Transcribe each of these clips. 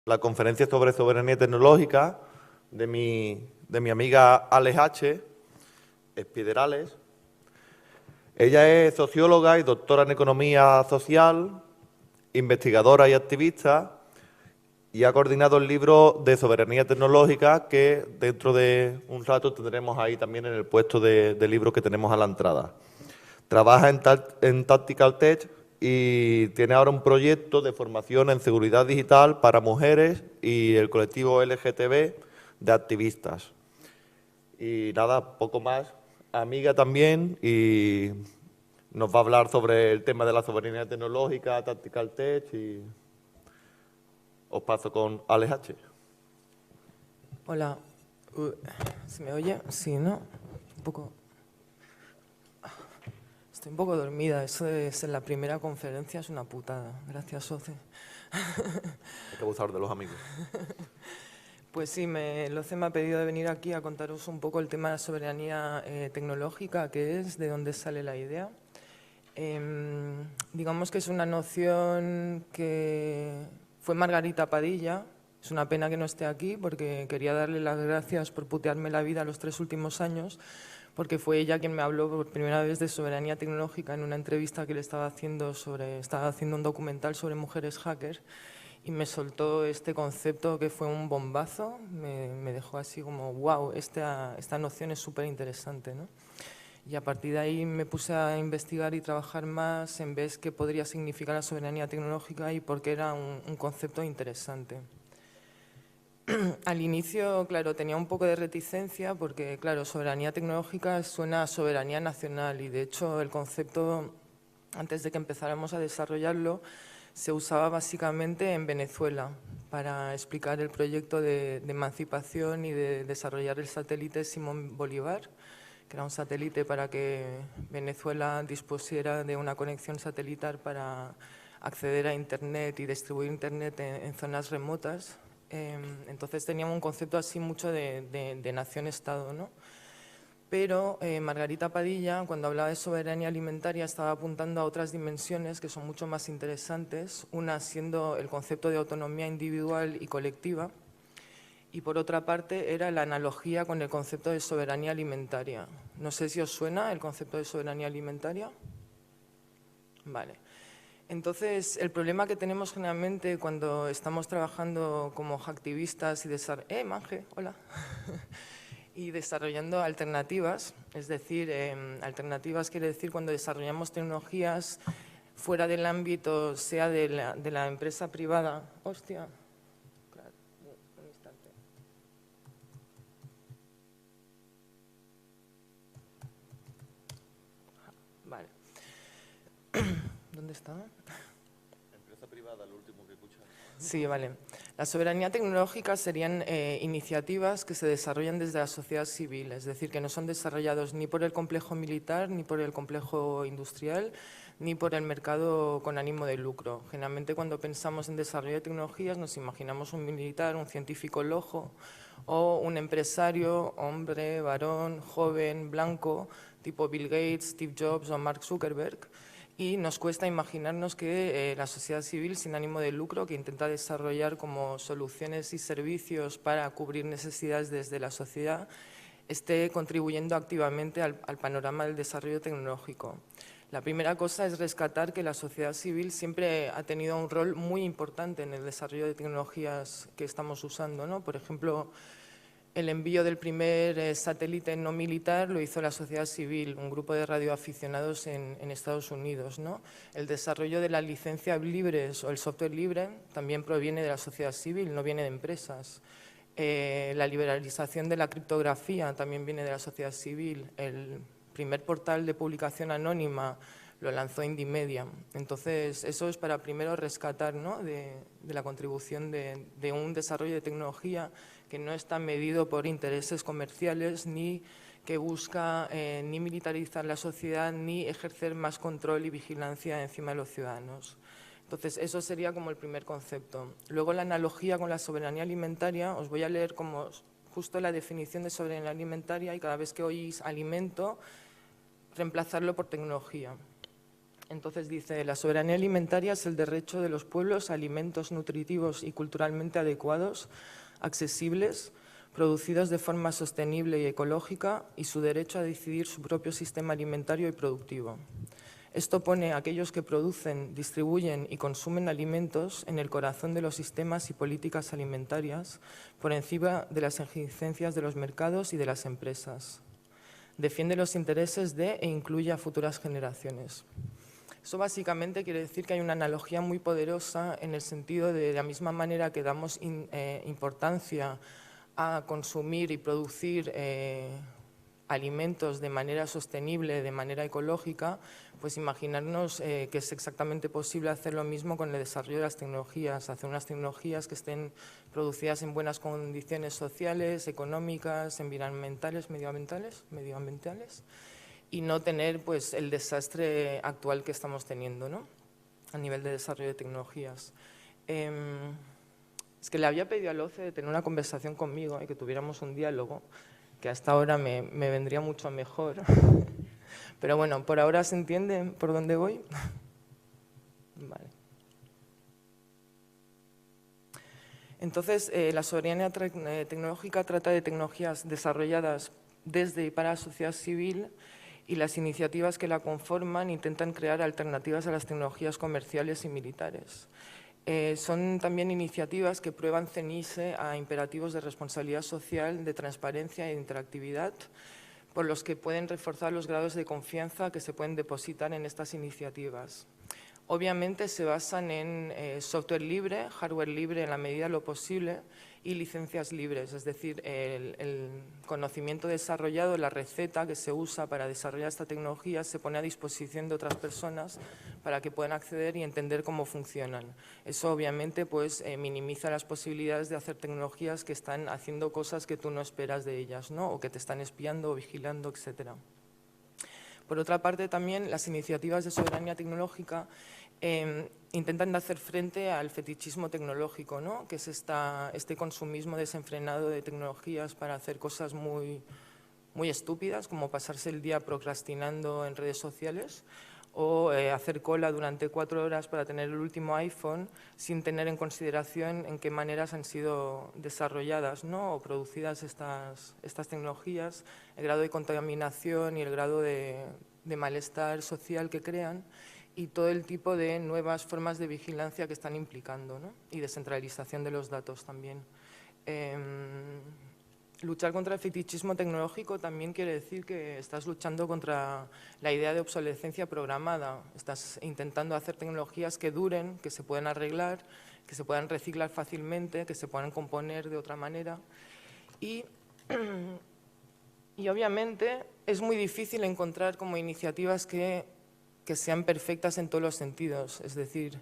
la conferencia sobre soberanía tecnológica de mi amiga Alex H. Espiderales. Ella es socióloga y doctora en economía social, investigadora y activista, y ha coordinado el libro de soberanía tecnológica que dentro de un rato tendremos ahí también en el puesto de libro que tenemos a la entrada. Trabaja en Tactical Tech y tiene ahora un proyecto de formación en seguridad digital para mujeres y el colectivo LGTB de activistas. Y nada, poco más. Amiga también, y nos va a hablar sobre el tema de la soberanía tecnológica, Tactical Tech, y os paso con Alex H. Hola, ¿se me oye? Sí, ¿no? Un poco... Estoy un poco dormida, eso de ser la primera conferencia es una putada. Gracias, Soce. Hay que abusar de los amigos. Pues sí, Loce me ha pedido de venir aquí a contaros un poco el tema de la soberanía tecnológica, qué es, de dónde sale la idea. Digamos que es una noción que fue Margarita Padilla. Es una pena que no esté aquí porque quería darle las gracias por putearme la vida los 3 últimos años, porque fue ella quien me habló por primera vez de soberanía tecnológica en una entrevista que le estaba haciendo un documental sobre mujeres hackers, y me soltó este concepto que fue un bombazo, me dejó así como, wow, esta noción es súper interesante, ¿no? Y a partir de ahí me puse a investigar y trabajar más en ver qué podría significar la soberanía tecnológica y por qué era un concepto interesante. Al inicio, claro, tenía un poco de reticencia porque, claro, soberanía tecnológica suena a soberanía nacional y, de hecho, el concepto, antes de que empezáramos a desarrollarlo, se usaba básicamente en Venezuela para explicar el proyecto de emancipación y de desarrollar el satélite Simón Bolívar, que era un satélite para que Venezuela dispusiera de una conexión satelital para acceder a Internet y distribuir Internet en zonas remotas. Entonces teníamos un concepto así mucho de nación-estado, ¿no? Pero Margarita Padilla, cuando hablaba de soberanía alimentaria, estaba apuntando a otras dimensiones que son mucho más interesantes, una siendo el concepto de autonomía individual y colectiva, y por otra parte era la analogía con el concepto de soberanía alimentaria. No sé si os suena el concepto de soberanía alimentaria. Vale. Entonces, el problema que tenemos generalmente cuando estamos trabajando como hacktivistas y Manje, hola. Y desarrollando alternativas, es decir, alternativas quiere decir cuando desarrollamos tecnologías fuera del ámbito, sea de la empresa privada. Hostia. Claro, un instante. Vale. ¿Dónde está? Empresa privada, lo último que he escuchado. Sí, vale. La soberanía tecnológica serían iniciativas que se desarrollan desde la sociedad civil, es decir, que no son desarrollados ni por el complejo militar, ni por el complejo industrial, ni por el mercado con ánimo de lucro. Generalmente cuando pensamos en desarrollo de tecnologías nos imaginamos un militar, un científico loco o un empresario, hombre, varón, joven, blanco, tipo Bill Gates, Steve Jobs o Mark Zuckerberg. Y nos cuesta imaginarnos que la sociedad civil sin ánimo de lucro, que intenta desarrollar como soluciones y servicios para cubrir necesidades desde la sociedad, esté contribuyendo activamente al panorama del desarrollo tecnológico. La primera cosa es rescatar que la sociedad civil siempre ha tenido un rol muy importante en el desarrollo de tecnologías que estamos usando, ¿no? Por ejemplo, el envío del primer satélite no militar lo hizo la sociedad civil, un grupo de radioaficionados en Estados Unidos, ¿no? El desarrollo de las licencias libres o el software libre también proviene de la sociedad civil, no viene de empresas. La liberalización de la criptografía también viene de la sociedad civil. El primer portal de publicación anónima lo lanzó Indymedia. Entonces, eso es para primero rescatar, ¿no?, de la contribución de un desarrollo de tecnología que no está medido por intereses comerciales ni que busca ni militarizar la sociedad ni ejercer más control y vigilancia encima de los ciudadanos. Entonces, eso sería como el primer concepto. Luego, la analogía con la soberanía alimentaria, os voy a leer como justo la definición de soberanía alimentaria y cada vez que oís alimento, reemplazarlo por tecnología. Entonces dice, la soberanía alimentaria es el derecho de los pueblos a alimentos nutritivos y culturalmente adecuados, accesibles, producidos de forma sostenible y ecológica, y su derecho a decidir su propio sistema alimentario y productivo. Esto pone a aquellos que producen, distribuyen y consumen alimentos en el corazón de los sistemas y políticas alimentarias, por encima de las exigencias de los mercados y de las empresas. Defiende los intereses de e incluye a futuras generaciones. Eso básicamente quiere decir que hay una analogía muy poderosa en el sentido de la misma manera que damos importancia a consumir y producir alimentos de manera sostenible, de manera ecológica, pues imaginarnos que es exactamente posible hacer lo mismo con el desarrollo de las tecnologías, hacer unas tecnologías que estén producidas en buenas condiciones sociales, económicas, medioambientales, y no tener pues, el desastre actual que estamos teniendo, ¿no? A nivel de desarrollo de tecnologías. Es que le había pedido al OCE de tener una conversación conmigo y que tuviéramos un diálogo, que hasta ahora me vendría mucho mejor. Pero bueno, por ahora se entiende por dónde voy. Vale. Entonces, la soberanía tecnológica trata de tecnologías desarrolladas desde y para la sociedad civil, y las iniciativas que la conforman intentan crear alternativas a las tecnologías comerciales y militares. Son también iniciativas que prueban ceñirse a imperativos de responsabilidad social, de transparencia e interactividad, por los que pueden reforzar los grados de confianza que se pueden depositar en estas iniciativas. Obviamente se basan en software libre, hardware libre en la medida de lo posible y licencias libres, es decir, el conocimiento desarrollado, la receta que se usa para desarrollar esta tecnología se pone a disposición de otras personas para que puedan acceder y entender cómo funcionan. Eso obviamente pues, minimiza las posibilidades de hacer tecnologías que están haciendo cosas que tú no esperas de ellas, ¿no? O que te están espiando o vigilando, etcétera. Por otra parte, también las iniciativas de soberanía tecnológica intentan hacer frente al fetichismo tecnológico, ¿no? Que es este consumismo desenfrenado de tecnologías para hacer cosas muy estúpidas, como pasarse el día procrastinando en redes sociales o hacer cola durante 4 horas para tener el último iPhone sin tener en consideración en qué maneras han sido desarrolladas, ¿no? O producidas estas tecnologías, el grado de contaminación y el grado de malestar social que crean, y todo el tipo de nuevas formas de vigilancia que están implicando, ¿no? Y descentralización de los datos también. Luchar contra el fetichismo tecnológico también quiere decir que estás luchando contra la idea de obsolescencia programada. Estás intentando hacer tecnologías que duren, que se puedan arreglar, que se puedan reciclar fácilmente, que se puedan componer de otra manera. Y obviamente es muy difícil encontrar como iniciativas que sean perfectas en todos los sentidos. Es decir,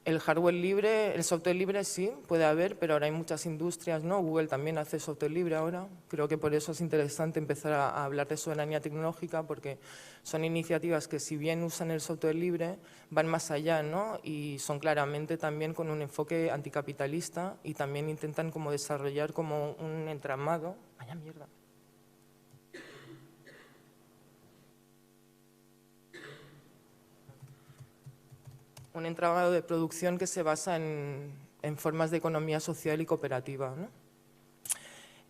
el hardware libre, el software libre sí, puede haber, pero ahora hay muchas industrias, ¿no? Google también hace software libre ahora. Creo que por eso es interesante empezar a hablar de soberanía tecnológica, porque son iniciativas que, si bien usan el software libre, van más allá, ¿no? Y son claramente también con un enfoque anticapitalista, y también intentan como desarrollar como un entramado. ¡Vaya mierda! Un entramado de producción que se basa en formas de economía social y cooperativa, ¿no?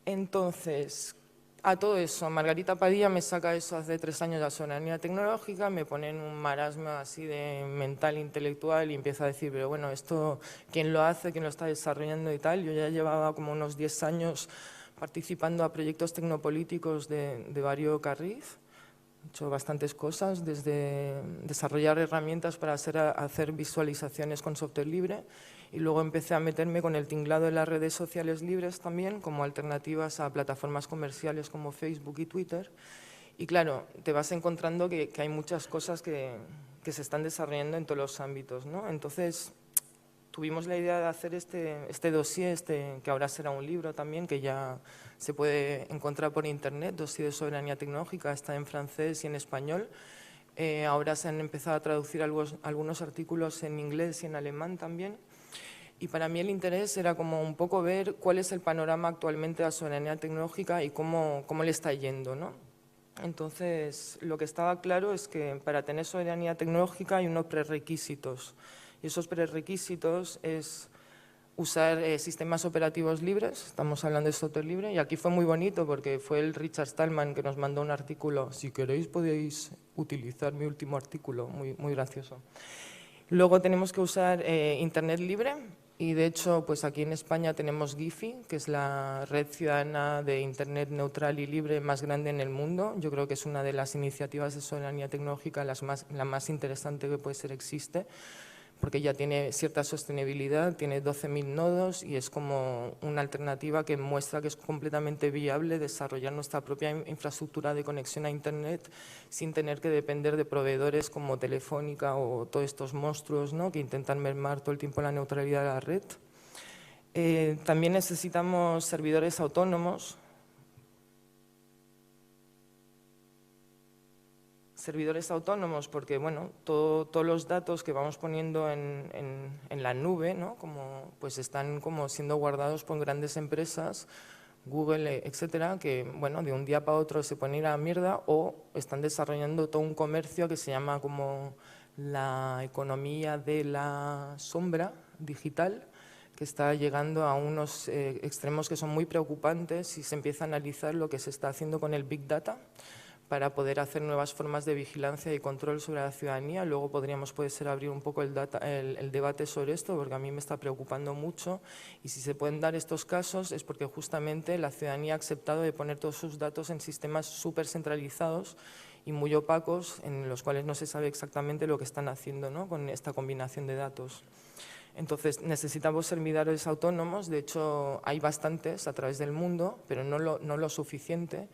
Entonces, a todo eso, Margarita Padilla me saca eso hace 3 años de la soberanía tecnológica, me pone en un marasmo así de mental, intelectual, y empieza a decir, pero bueno, esto, ¿quién lo hace? ¿Quién lo está desarrollando y tal? Yo ya llevaba como unos 10 años participando a proyectos tecnopolíticos de Darío Carriz. He hecho bastantes cosas, desde desarrollar herramientas para hacer visualizaciones con software libre, y luego empecé a meterme con el tinglado de las redes sociales libres también, como alternativas a plataformas comerciales como Facebook y Twitter. Y claro, te vas encontrando que hay muchas cosas que se están desarrollando en todos los ámbitos, ¿no? Entonces, tuvimos la idea de hacer este dossier, que ahora será un libro también, que ya se puede encontrar por internet, dossier de soberanía tecnológica, está en francés y en español. Ahora se han empezado a traducir algunos artículos en inglés y en alemán también. Y para mí el interés era como un poco ver cuál es el panorama actualmente de la soberanía tecnológica y cómo le está yendo, ¿no? Entonces, lo que estaba claro es que para tener soberanía tecnológica hay unos prerequisitos. Y esos prerequisitos es usar sistemas operativos libres, estamos hablando de software libre, y aquí fue muy bonito porque fue el Richard Stallman que nos mandó un artículo. Si queréis podéis utilizar mi último artículo, muy gracioso. Luego tenemos que usar Internet libre y de hecho pues aquí en España tenemos GIFI, que es la red ciudadana de Internet neutral y libre más grande en el mundo. Yo creo que es una de las iniciativas de soberanía tecnológica la más interesante que puede ser existe, porque ya tiene cierta sostenibilidad, tiene 12.000 nodos y es como una alternativa que muestra que es completamente viable desarrollar nuestra propia infraestructura de conexión a Internet sin tener que depender de proveedores como Telefónica o todos estos monstruos, ¿no?, que intentan mermar todo el tiempo la neutralidad de la red. También necesitamos servidores autónomos. Servidores autónomos porque, bueno, todos los datos que vamos poniendo en la nube, ¿no?, como, pues están como siendo guardados por grandes empresas, Google, etcétera, que, bueno, de un día para otro se ponen a ir a la mierda o están desarrollando todo un comercio que se llama como la economía de la sombra digital, que está llegando a unos extremos que son muy preocupantes si se empieza a analizar lo que se está haciendo con el Big Data para poder hacer nuevas formas de vigilancia y control sobre la ciudadanía. Luego podríamos, puede ser, abrir un poco el debate sobre esto, porque a mí me está preocupando mucho, y si se pueden dar estos casos es porque justamente la ciudadanía ha aceptado de poner todos sus datos en sistemas súper centralizados y muy opacos, en los cuales no se sabe exactamente lo que están haciendo, ¿no?, con esta combinación de datos. Entonces, necesitamos servidores autónomos, de hecho hay bastantes a través del mundo, pero no lo suficiente.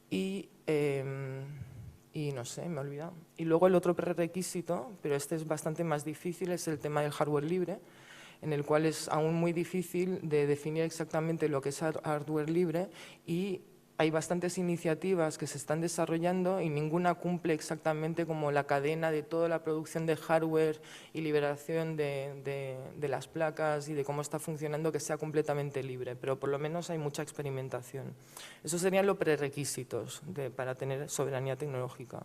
Y no sé, me he olvidado. Y luego el otro prerequisito, pero este es bastante más difícil, es el tema del hardware libre, en el cual es aún muy difícil de definir exactamente lo que es hardware libre, y hay bastantes iniciativas que se están desarrollando y ninguna cumple exactamente como la cadena de toda la producción de hardware y liberación de las placas y de cómo está funcionando, que sea completamente libre, pero por lo menos hay mucha experimentación. Esos serían los prerequisitos para tener soberanía tecnológica.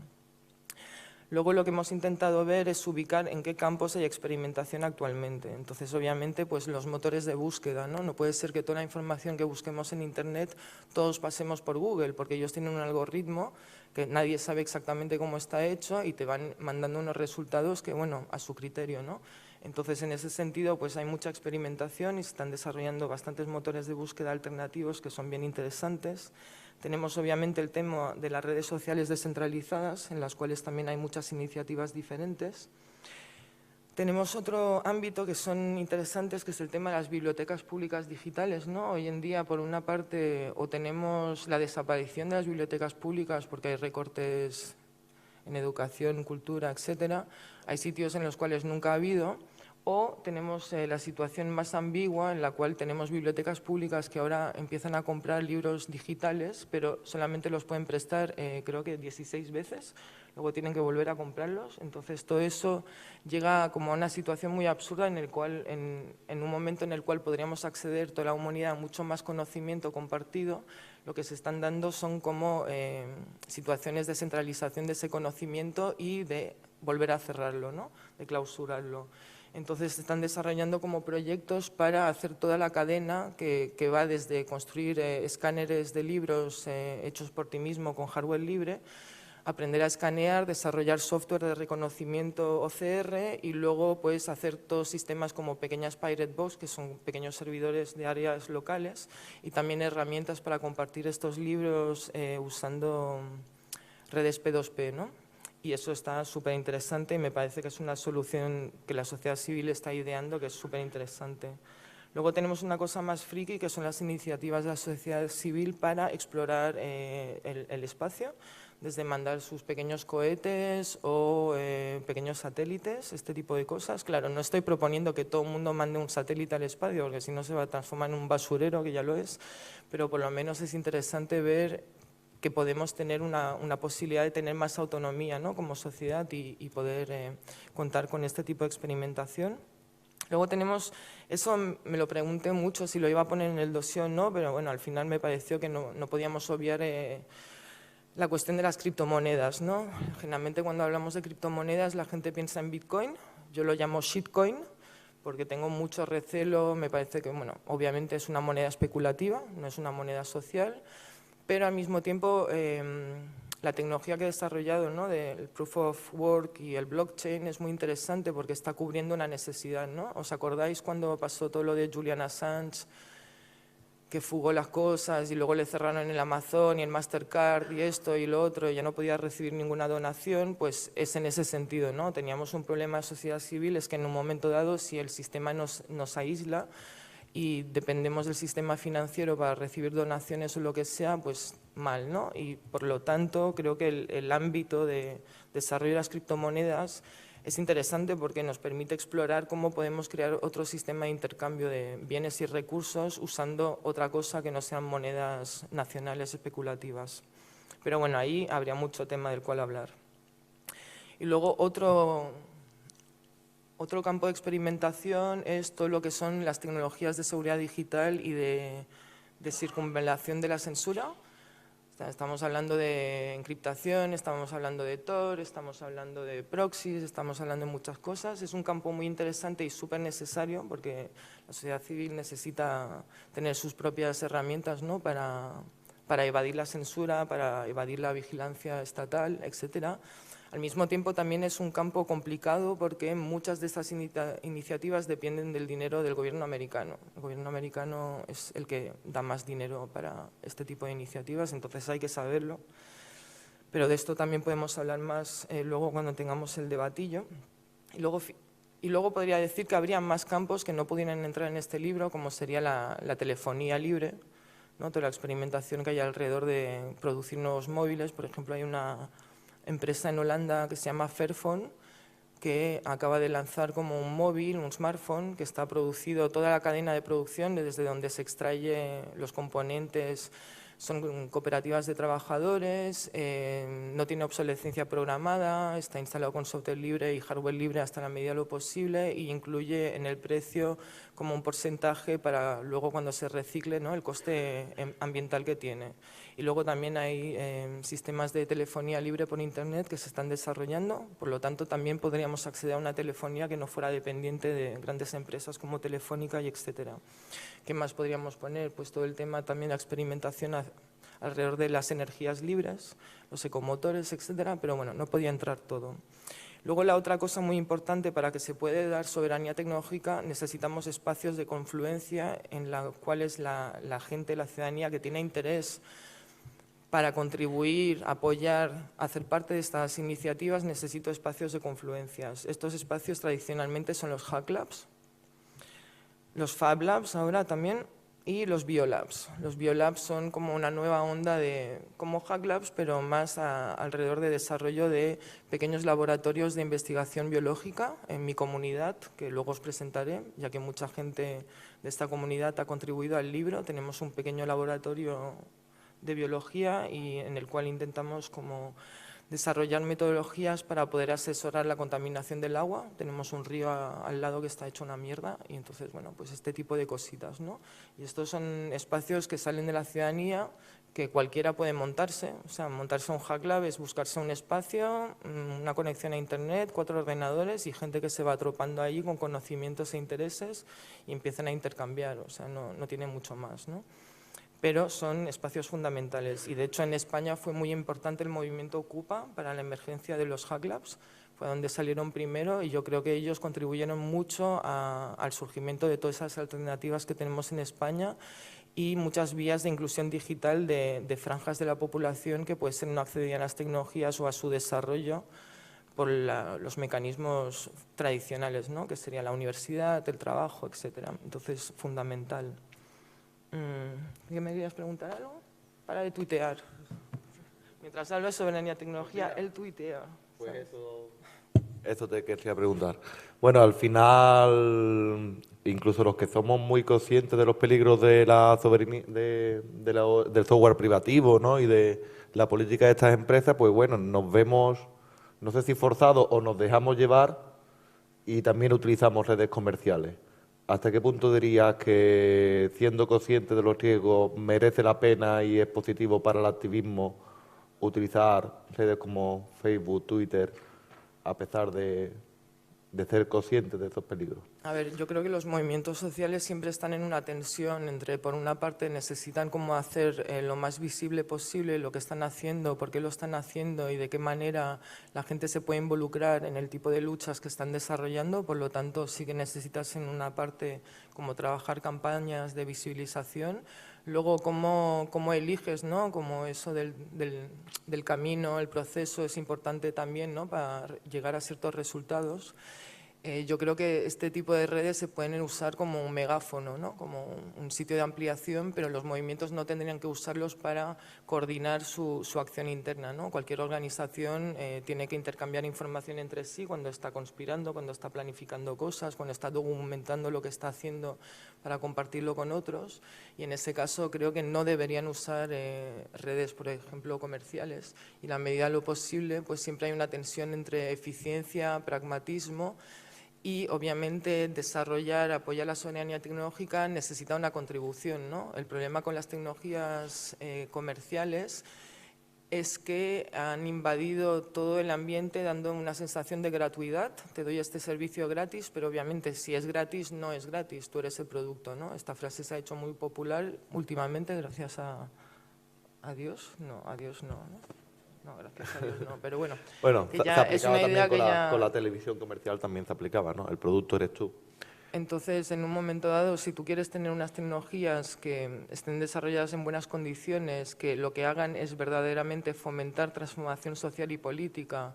Luego lo que hemos intentado ver es ubicar en qué campos hay experimentación actualmente. Entonces, obviamente, pues los motores de búsqueda, ¿no? No puede ser que toda la información que busquemos en Internet todos pasemos por Google, porque ellos tienen un algoritmo que nadie sabe exactamente cómo está hecho y te van mandando unos resultados que, bueno, a su criterio, ¿no? Entonces, en ese sentido, pues hay mucha experimentación y se están desarrollando bastantes motores de búsqueda alternativos que son bien interesantes. Tenemos obviamente el tema de las redes sociales descentralizadas, en las cuales también hay muchas iniciativas diferentes. Tenemos otro ámbito que son interesantes, que es el tema de las bibliotecas públicas digitales, ¿no? Hoy en día, por una parte, o tenemos la desaparición de las bibliotecas públicas porque hay recortes en educación, cultura, etcétera. Hay sitios en los cuales nunca ha habido. O tenemos la situación más ambigua en la cual tenemos bibliotecas públicas que ahora empiezan a comprar libros digitales, pero solamente los pueden prestar, creo que 16 veces, luego tienen que volver a comprarlos. Entonces, todo eso llega como a una situación muy absurda en el cual, en un momento en el cual podríamos acceder toda la humanidad a mucho más conocimiento compartido, lo que se están dando son como situaciones de centralización de ese conocimiento y de volver a cerrarlo, ¿no?, de clausurarlo. Entonces, se están desarrollando como proyectos para hacer toda la cadena que va desde construir escáneres de libros hechos por ti mismo con hardware libre, aprender a escanear, desarrollar software de reconocimiento OCR y luego pues hacer todos sistemas como pequeñas Pirate Box, que son pequeños servidores de áreas locales, y también herramientas para compartir estos libros usando redes P2P, ¿no? Y eso está súper interesante y me parece que es una solución que la sociedad civil está ideando, que es súper interesante. Luego tenemos una cosa más friki, que son las iniciativas de la sociedad civil para explorar el espacio, desde mandar sus pequeños cohetes o pequeños satélites, este tipo de cosas. Claro, no estoy proponiendo que todo el mundo mande un satélite al espacio, porque si no se va a transformar en un basurero, que ya lo es, pero por lo menos es interesante ver que podemos tener una posibilidad de tener más autonomía, ¿no?, como sociedad y poder contar con este tipo de experimentación. Luego tenemos, eso me lo pregunté mucho si lo iba a poner en el dossier o no, pero bueno, al final me pareció que no podíamos obviar la cuestión de las criptomonedas, ¿no? Generalmente cuando hablamos de criptomonedas la gente piensa en Bitcoin, yo lo llamo shitcoin porque tengo mucho recelo, me parece que, bueno, obviamente es una moneda especulativa, no es una moneda social, pero al mismo tiempo la tecnología que he desarrollado, ¿no?, del Proof of Work y el blockchain es muy interesante porque está cubriendo una necesidad, ¿no? ¿Os acordáis cuando pasó todo lo de Julian Assange, que fugó las cosas y luego le cerraron el Amazon y el Mastercard y esto y lo otro y ya no podía recibir ninguna donación? Pues es en ese sentido, ¿no? Teníamos un problema de sociedad civil, es que en un momento dado, si el sistema nos aísla y dependemos del sistema financiero para recibir donaciones o lo que sea, pues mal, ¿no? Y por lo tanto creo que el ámbito de desarrollo de las criptomonedas es interesante porque nos permite explorar cómo podemos crear otro sistema de intercambio de bienes y recursos usando otra cosa que no sean monedas nacionales especulativas. Pero bueno, ahí habría mucho tema del cual hablar. Y luego otro campo de experimentación es todo lo que son las tecnologías de seguridad digital y de circunvalación de la censura. Estamos hablando de encriptación, estamos hablando de Tor, estamos hablando de proxies, estamos hablando de muchas cosas. Es un campo muy interesante y súper necesario porque la sociedad civil necesita tener sus propias herramientas, ¿no?, para evadir la censura, para evadir la vigilancia estatal, etcétera. Al mismo tiempo también es un campo complicado porque muchas de estas iniciativas dependen del dinero del gobierno americano. El gobierno americano es el que da más dinero para este tipo de iniciativas, entonces hay que saberlo. Pero de esto también podemos hablar más luego cuando tengamos el debatillo. Y luego podría decir que habría más campos que no pudieran entrar en este libro, como sería la telefonía libre, ¿no?, toda la experimentación que hay alrededor de producir nuevos móviles. Por ejemplo, hay una empresa en Holanda que se llama Fairphone, que acaba de lanzar como un móvil, un smartphone, que está producido, toda la cadena de producción, desde donde se extrae los componentes, son cooperativas de trabajadores, no tiene obsolescencia programada, está instalado con software libre y hardware libre hasta la medida de lo posible y incluye en el precio como un porcentaje para luego cuando se recicle, ¿no?, el coste ambiental que tiene. Y luego también hay sistemas de telefonía libre por Internet que se están desarrollando, por lo tanto también podríamos acceder a una telefonía que no fuera dependiente de grandes empresas como Telefónica y etcétera. ¿Qué más podríamos poner? Pues todo el tema también de experimentación alrededor de las energías libres, los ecomotores, etcétera, pero bueno, no podía entrar todo. Luego la otra cosa muy importante para que se pueda dar soberanía tecnológica, necesitamos espacios de confluencia en los cuales la gente, la ciudadanía que tiene interés para contribuir, apoyar, hacer parte de estas iniciativas, necesito espacios de confluencias. Estos espacios tradicionalmente son los Hack Labs, los Fab Labs ahora también y los Biolabs. Los Biolabs son como una nueva onda como Hack Labs, pero más alrededor de desarrollo de pequeños laboratorios de investigación biológica en mi comunidad, que luego os presentaré, ya que mucha gente de esta comunidad ha contribuido al libro. Tenemos un pequeño laboratorio de biología y en el cual intentamos como desarrollar metodologías para poder asesorar la contaminación del agua. Tenemos un río al lado que está hecho una mierda y entonces, bueno, pues este tipo de cositas, ¿no? Y estos son espacios que salen de la ciudadanía, que cualquiera puede montarse. O sea, montarse un Hack Lab es buscarse un espacio, una conexión a Internet, 4 ordenadores y gente que se va atropando allí con conocimientos e intereses y empiezan a intercambiar. O sea, no tiene mucho más, ¿no? Pero son espacios fundamentales y de hecho en España fue muy importante el movimiento Ocupa para la emergencia de los Hack Labs, fue donde salieron primero y yo creo que ellos contribuyeron mucho al surgimiento de todas esas alternativas que tenemos en España y muchas vías de inclusión digital de franjas de la población que puede ser no accedían a las tecnologías o a su desarrollo por los mecanismos tradicionales, ¿no?, que sería la universidad, el trabajo, etcétera. Entonces, fundamental. ¿Qué me querías preguntar algo? Para de tuitear. Mientras hablo de soberanía tecnología, él tuitea. Pues eso te quería preguntar. Bueno, al final, incluso los que somos muy conscientes de los peligros de la soberanía, del software privativo, ¿no?, y de la política de estas empresas, pues bueno, nos vemos, no sé si forzados o nos dejamos llevar y también utilizamos redes comerciales. ¿Hasta qué punto dirías que, siendo consciente de los riesgos, merece la pena y es positivo para el activismo utilizar redes como Facebook, Twitter, a pesar de ser conscientes de estos peligros? A ver, yo creo que los movimientos sociales siempre están en una tensión entre, por una parte, necesitan cómo hacer lo más visible posible lo que están haciendo, por qué lo están haciendo y de qué manera la gente se puede involucrar en el tipo de luchas que están desarrollando. Por lo tanto, sí que necesitas en una parte como trabajar campañas de visibilización. Luego, cómo eliges, ¿no? Como eso del camino, el proceso es importante también, ¿no? Para llegar a ciertos resultados. Yo creo que este tipo de redes se pueden usar como un megáfono, ¿no? Como un sitio de ampliación, pero los movimientos no tendrían que usarlos para coordinar su acción interna, ¿no? Cualquier organización tiene que intercambiar información entre sí cuando está conspirando, cuando está planificando cosas, cuando está documentando lo que está haciendo para compartirlo con otros, y en ese caso creo que no deberían usar redes, por ejemplo, comerciales, y en la medida de lo posible pues siempre hay una tensión entre eficiencia, pragmatismo. Y, obviamente, apoyar la soberanía tecnológica necesita una contribución, ¿no? El problema con las tecnologías comerciales es que han invadido todo el ambiente dando una sensación de gratuidad. Te doy este servicio gratis, pero obviamente si es gratis, no es gratis, tú eres el producto, ¿no? Esta frase se ha hecho muy popular últimamente gracias a Dios. No, a Dios no, ¿no? No, gracias a Dios no, pero bueno, Bueno, que se ya es aplicaba una idea también que ya... con la televisión comercial, también se aplicaba, ¿no? El producto eres tú. Entonces, en un momento dado, si tú quieres tener unas tecnologías que estén desarrolladas en buenas condiciones, que lo que hagan es verdaderamente fomentar transformación social y política,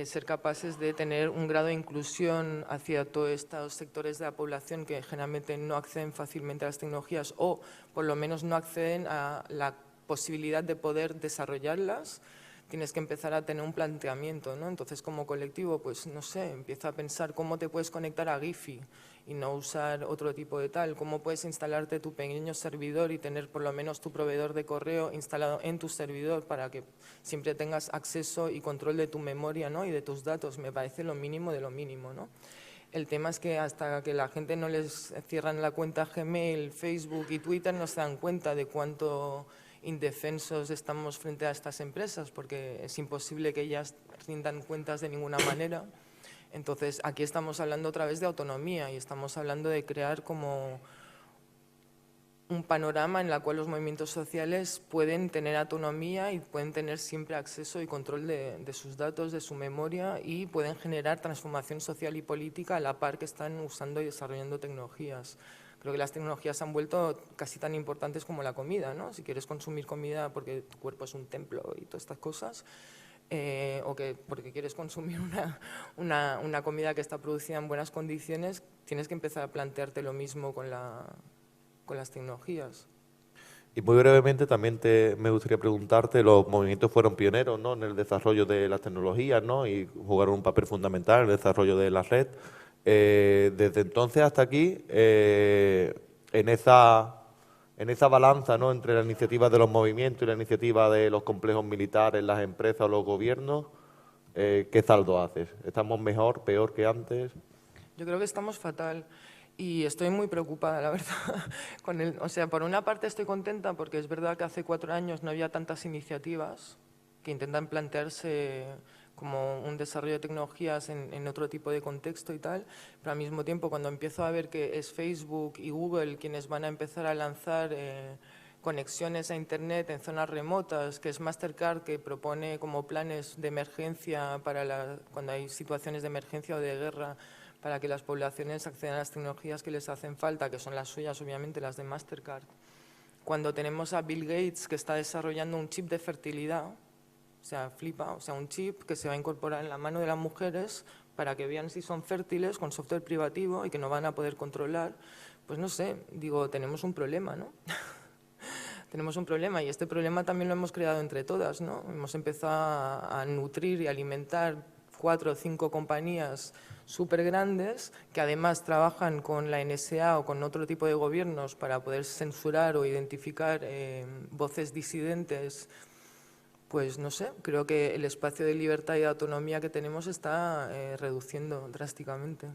ser capaces de tener un grado de inclusión hacia todos estos sectores de la población que generalmente no acceden fácilmente a las tecnologías o por lo menos no acceden a la posibilidad de poder desarrollarlas, tienes que empezar a tener un planteamiento, ¿no? Entonces, como colectivo, pues no sé, empieza a pensar cómo te puedes conectar a Giphy y no usar otro tipo de tal, cómo puedes instalarte tu pequeño servidor y tener por lo menos tu proveedor de correo instalado en tu servidor para que siempre tengas acceso y control de tu memoria, ¿no? Y de tus datos. Me parece lo mínimo de lo mínimo, ¿no? El tema es que hasta que la gente no les cierran la cuenta Gmail, Facebook y Twitter no se dan cuenta de cuánto indefensos estamos frente a estas empresas, porque es imposible que ellas rindan cuentas de ninguna manera. Entonces, aquí estamos hablando otra vez de autonomía y estamos hablando de crear como un panorama en el cual los movimientos sociales pueden tener autonomía y pueden tener siempre acceso y control de sus datos, de su memoria, y pueden generar transformación social y política a la par que están usando y desarrollando tecnologías. Creo que las tecnologías se han vuelto casi tan importantes como la comida, ¿no? Si quieres consumir comida porque tu cuerpo es un templo y todas estas cosas, o que porque quieres consumir una comida que está producida en buenas condiciones, tienes que empezar a plantearte lo mismo con las tecnologías. Y muy brevemente también me gustaría preguntarte, los movimientos fueron pioneros, ¿no? En el desarrollo de las tecnologías, ¿no? Y jugaron un papel fundamental en el desarrollo de la red. Desde entonces hasta aquí, en esa balanza, ¿no? Entre la iniciativa de los movimientos y la iniciativa de los complejos militares, las empresas o los gobiernos, ¿qué saldo haces? ¿Estamos mejor, peor que antes? Yo creo que estamos fatal y estoy muy preocupada, la verdad. O sea, por una parte estoy contenta porque es verdad que hace 4 años no había tantas iniciativas que intentan plantearse como un desarrollo de tecnologías en otro tipo de contexto y tal, pero al mismo tiempo cuando empiezo a ver que es Facebook y Google quienes van a empezar a lanzar conexiones a Internet en zonas remotas, que es Mastercard que propone como planes de emergencia para cuando hay situaciones de emergencia o de guerra, para que las poblaciones accedan a las tecnologías que les hacen falta, que son las suyas, obviamente, las de Mastercard. Cuando tenemos a Bill Gates que está desarrollando un chip de fertilidad, o sea, flipa, o sea, un chip que se va a incorporar en la mano de las mujeres para que vean si son fértiles con software privativo y que no van a poder controlar, pues no sé, digo, tenemos un problema, ¿no? Tenemos un problema y este problema también lo hemos creado entre todas, ¿no? Hemos empezado a nutrir y alimentar 4 o 5 compañías súper grandes que además trabajan con la NSA o con otro tipo de gobiernos para poder censurar o identificar voces disidentes. Pues no sé, creo que el espacio de libertad y de autonomía que tenemos está reduciendo drásticamente.